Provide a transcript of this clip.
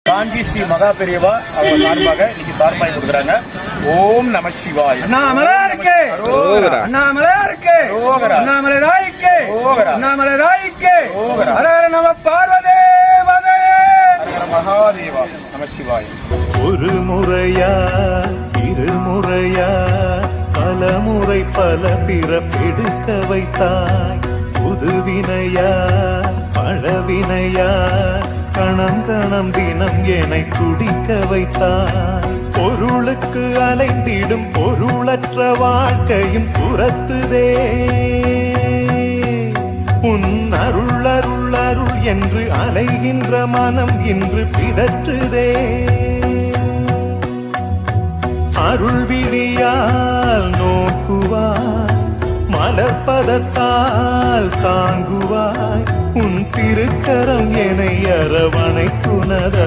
காஞ்சி ஸ்ரீ மகா பெரியவா அவங்க சார்பாக இன்னைக்கு தார்பாய் கொடுக்குறாங்க. ஓம் நம சிவாய. அண்ணாமலை இருக்கு, அண்ணாமலை இருக்கு, அண்ணாமலை ராய்க்கு, அண்ணாமலை ராய்க்கு, ஹர ஹர நம பார்வதே வதே, ஹர ஹர மகாதேவா. நம சிவாய. ஒரு முறையா இருமுறையா பல முறை பல பிறப்பெடுக்க வைத்தாய். புதுவினையா பழவினையா கணம் கணம் தினம் என்னை துடிக்க வைத்தாய். பொருளுக்கு அலைந்திடும் பொருளற்ற வாழ்க்கையும் துரத்துதே. உன் அருள் அருள் அருள் என்று அலைகின்ற மனம் இன்று பிதற்றுதே. அருள் விழியால் நோக்குவாய், மலர்பதத்தால் தாங்குவாய். உன் திருக்கரம் என்னை அரவணைக்குனத